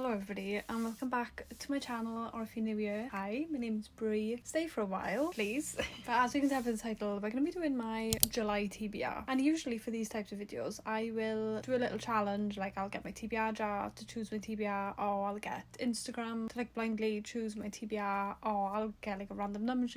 Hello everybody and welcome back to my channel, or if you're new here, hi, my name's Brie. Stay for a while, please. But as you can tell from the title, we're going to be doing my July TBR. And usually for these types of videos, I will do a little challenge, like I'll get my TBR jar to choose my TBR, or I'll get Instagram to like blindly choose my TBR, or I'll get like a random number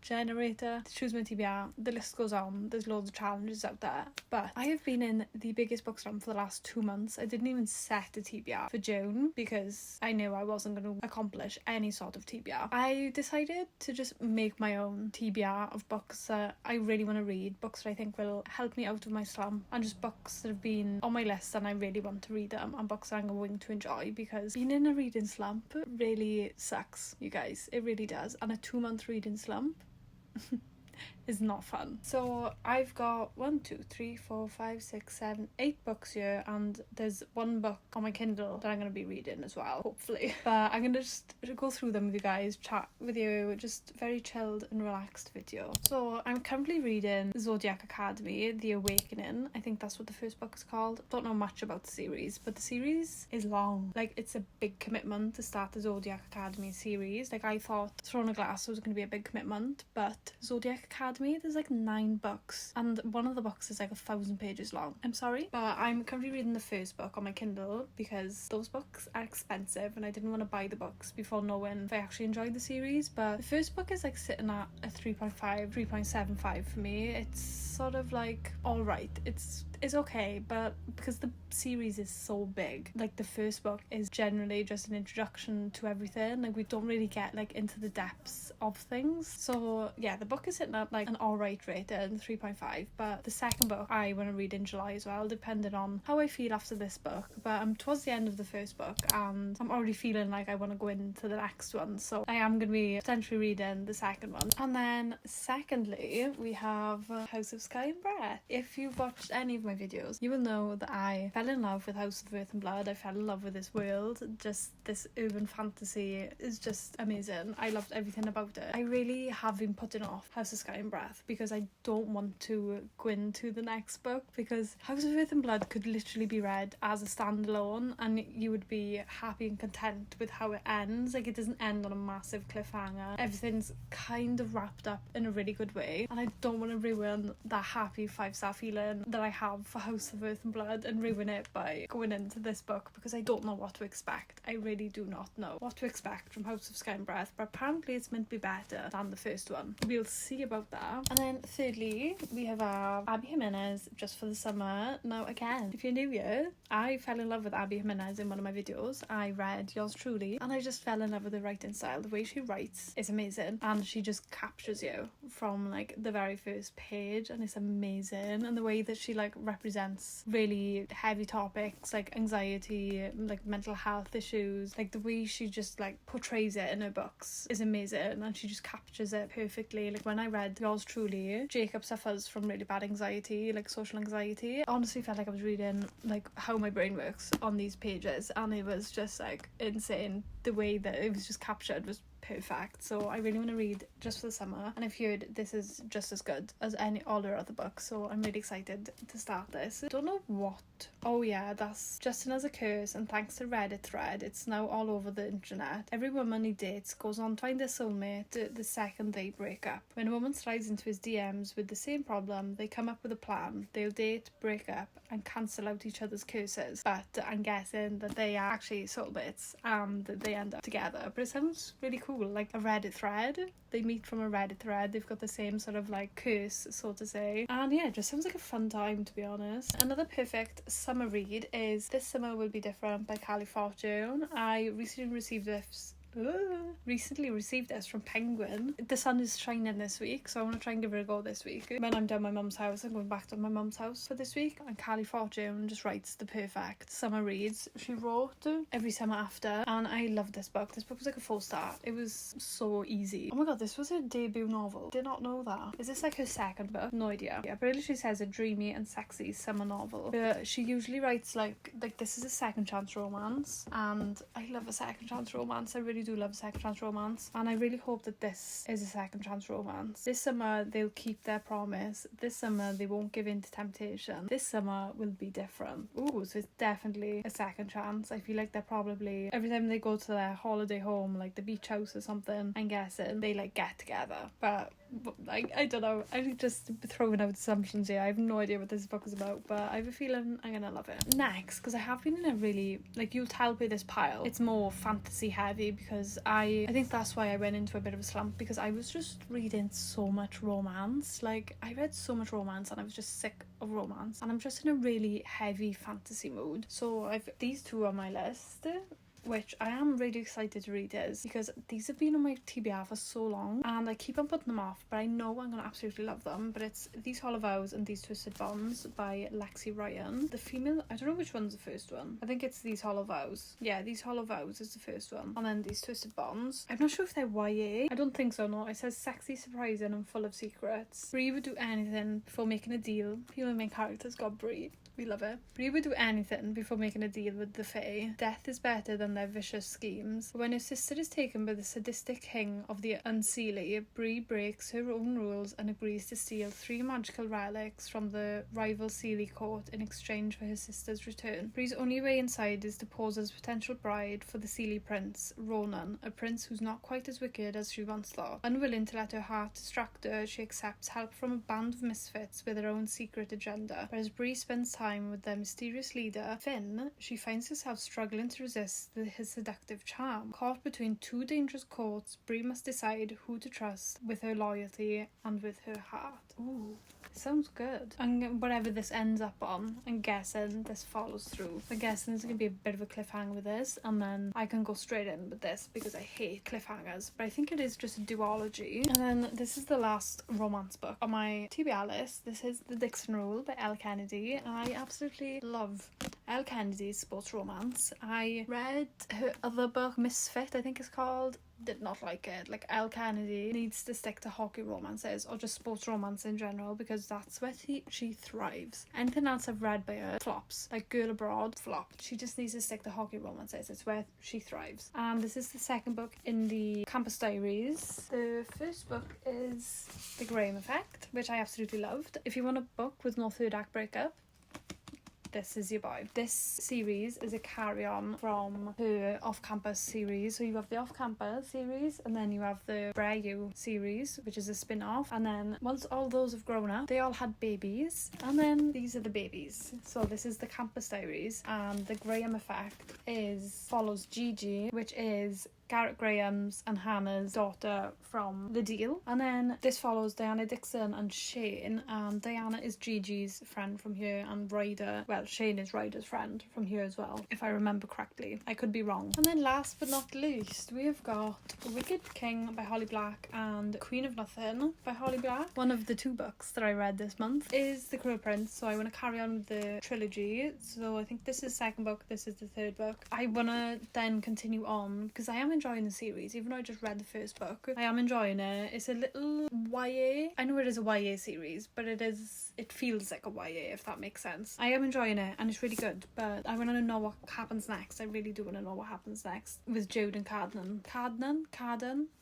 generator to choose my TBR. The list goes on. There's loads of challenges out there, but I have been in the biggest book slump for the last 2 months. I didn't even set a TBR for June because I knew I wasn't going to accomplish any sort of TBR. I decided to just make my own TBR of books that I really want to read, books that I think will help me out of my slump, and just books that have been on my list and I really want to read them, and books that I'm going to enjoy, because being in a reading slump really sucks, you guys. It really does. And a 2-month reading slump is not fun. So I've got 8 books here, and there's one book on my Kindle that I'm going to be reading as well, hopefully. But I'm going to just go through them with you guys, chat with you, just very chilled and relaxed video. So I'm currently reading Zodiac Academy, The Awakening. I think that's what the first book is called. Don't know much about the series, but the series is long. Like, it's a big commitment to start the Zodiac Academy series. Like, I thought Throne of Glass was going to be a big commitment, but Zodiac Academy, there's like 9 books, and one of the books is like 1,000 pages long. I'm sorry, but I'm currently reading the first book on my Kindle because those books are expensive and I didn't want to buy the books before knowing if I actually enjoyed the series. But the first book is like sitting at a 3.75 for me. It's sort of like alright, it's okay, but because the series is so big, like the first book is generally just an introduction to everything. Like, we don't really get like into the depths of things. So yeah, the book is sitting at like an alright rating, 3.5, but the second book I want to read in July as well, depending on how I feel after this book. But I'm towards the end of the first book and I'm already feeling like I want to go into the next one, so I am going to be potentially reading the second one. And then secondly, we have House of Sky and Breath. If you've watched any of my videos, you will know that I fell in love with House of Earth and Blood. I fell in love with this world. Just this urban fantasy is just amazing. I loved everything about it. I really have been putting off House of Sky and Breath because I don't want to go into the next book, because House of Earth and Blood could literally be read as a standalone and you would be happy and content with how it ends. Like, it doesn't end on a massive cliffhanger. Everything's kind of wrapped up in a really good way, and I don't want to ruin that happy 5-star feeling that I have for House of Earth and Blood and ruin it by going into this book, because I don't know what to expect. I really do not know what to expect from House of Sky and Breath, but apparently it's meant to be better than the first one. We'll see about that. And then thirdly, we have Abby Jimenez, Just for the Summer. Now again, if you're new here, I fell in love with Abby Jimenez in one of my videos. I read Yours Truly and I just fell in love with the writing style. The way she writes is amazing, and she just captures you from like the very first page, and it's amazing. And the way that she like represents really heavy topics like anxiety, like mental health issues, like the way she just like portrays it in her books is amazing, and she just captures it perfectly. Like, when I read Yours Truly, Jacob suffers from really bad anxiety, like social anxiety. I honestly felt like I was reading like how my brain works on these pages, and it was just like insane. The way that it was just captured was perfect. So I really want to read Just for the Summer, and I've heard this is just as good as all her other books, so I'm really excited to start this. I don't know what. Oh yeah, that's Justin as a Curse, and thanks to Reddit thread, it's now all over the internet. Every woman he dates goes on to find their soulmate the second they break up. When a woman slides into his DMs with the same problem, they come up with a plan. They'll date, break up, and cancel out each other's curses. But I'm guessing that they are actually soulmates and that they end up together. But it sounds really cool, like a Reddit thread. They meet from a Reddit thread. They've got the same sort of like curse, so to say. And yeah, it just sounds like a fun time, to be honest. Another perfect summer read is This Summer Will Be Different by Callie Fortune. I recently received this from Penguin. The sun is shining this week, so I want to try and give it a go this week. When I'm down my mum's house, I'm going back to my mum's house for this week, and Callie Fortune just writes the perfect summer reads. She wrote Every Summer After, and I love this book. This book was like a 4-star. It was so easy. Oh my god, this was her debut novel. Did not know that. Is this like her second book? No idea. Yeah, but it literally says a dreamy and sexy summer novel. But she usually writes like this is a second chance romance, and I love a second chance romance. I really do love a second chance romance, and I really hope that this is a second chance romance. This summer they'll keep their promise. This summer they won't give in to temptation. This summer will be different. Ooh, so it's definitely a second chance. I feel like they're probably, every time they go to their holiday home, like the beach house or something, I'm guessing they like get together. But I don't know, I'm just throwing out assumptions here. I have no idea what this book is about, but I have a feeling I'm gonna love it. Next, because I have been in a really, like, you'll tell by this pile, it's more fantasy heavy, because I think that's why I went into a bit of a slump, because I was just reading so much romance. Like, I read so much romance and I was just sick of romance, and I'm just in a really heavy fantasy mood. So these two on my list, which I am really excited to read is because these have been on my TBR for so long and I keep on putting them off, but I know I'm going to absolutely love them. But it's These Hollow Vows and These Twisted Bonds by Lexi Ryan. The female, I don't know which one's the first one. I think it's These Hollow Vows. Yeah, These Hollow Vows is the first one. And then These Twisted Bonds. I'm not sure if they're YA. I don't think so, no. It says sexy, surprising and full of secrets. Bree would do anything before making a deal. Female main character's got Bree. We love it. Bree would do anything before making a deal with the Fae. Death is better than their vicious schemes. When her sister is taken by the sadistic king of the Unseelie, Bree breaks her own rules and agrees to steal 3 magical relics from the rival Seelie court in exchange for her sister's return. Bree's only way inside is to pose as potential bride for the Seelie prince, Ronan, a prince who's not quite as wicked as she once thought. Unwilling to let her heart distract her, she accepts help from a band of misfits with their own secret agenda. But as Bree spends time with their mysterious leader, Finn, she finds herself struggling to resist his seductive charm. Caught between 2 dangerous courts, Bree must decide who to trust with her loyalty and with her heart. Ooh, sounds good. And whatever this ends up on, I'm guessing this follows through. I'm guessing there's going to be a bit of a cliffhanger with this, and then I can go straight in with this because I hate cliffhangers. But I think it is just a duology. And then this is the last romance book on my TBR list. This is The Dixon Rule by Elle Kennedy. I absolutely love Elle Kennedy's sports romance. I read her other book, Misfit, I think it's called. Did not like it. Like, Elle Kennedy needs to stick to hockey romances or just sports romance in general, because that's where she thrives. Anything else I've read by her flops. Like Girl Abroad flopped. She just needs to stick to hockey romances. It's where she thrives. And this is the second book in the Campus Diaries. The first book is The Graham Effect, which I absolutely loved. If you want a book with no third act breakup, this is your boy. This series is a carry-on from her off-campus series. So you have the off-campus series, and then you have the Brer You series, which is a spin-off. And then once all those have grown up, they all had babies, and then these are the babies. So this is the Campus Diaries, and The Graham Effect follows Gigi, which is Garrett Graham's and Hannah's daughter from The Deal. And then this follows Diana Dixon and Shane, and Diana is Gigi's friend from here, and Ryder, well, Shane is Ryder's friend from here as well, if I remember correctly. I could be wrong. And then last but not least, we have got Wicked King by Holly Black and Queen of Nothing by Holly Black. One of the 2 books that I read this month is The Cruel Prince, so I want to carry on with the trilogy. So I think this is the second book, this is the third book. I want to then continue on, because I am enjoying the series. Even though I just read the first book, I am enjoying it. It's a little YA. I know it is a YA series, but it feels like a YA, if that makes sense. I am enjoying it and it's really good, but I want to know what happens next. I really do want to know what happens next with Jude and Carden.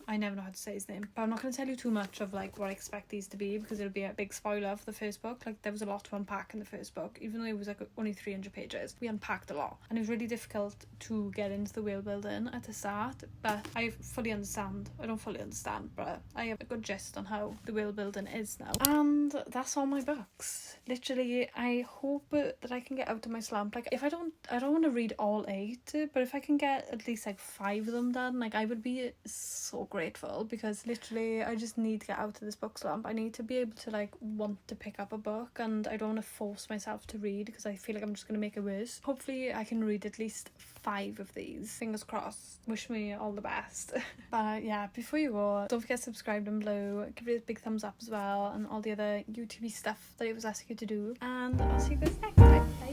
I never know how to say his name, but I'm not going to tell you too much of like what I expect these to be, because it'll be a big spoiler for the first book. Like, there was a lot to unpack in the first book, even though it was like only 300 pages. We unpacked a lot, and it was really difficult to get into the world building at the start, but I fully understand. I don't fully understand, but I have a good gist on how the world building is now. And that's all my books. Literally, I hope that I can get out of my slump. Like, if I don't want to read all 8, but if I can get at least like 5 of them done, like, I would be so grateful, because literally I just need to get out of this book slump. I need to be able to like want to pick up a book, and I don't want to force myself to read because I feel like I'm just going to make it worse. Hopefully I can read at least 5 of these. Fingers crossed. Wish me all the best. But yeah, before you go, don't forget to subscribe down below, give it a big thumbs up as well, and all the other YouTube stuff that it was asking you to do, and I'll see you guys next time.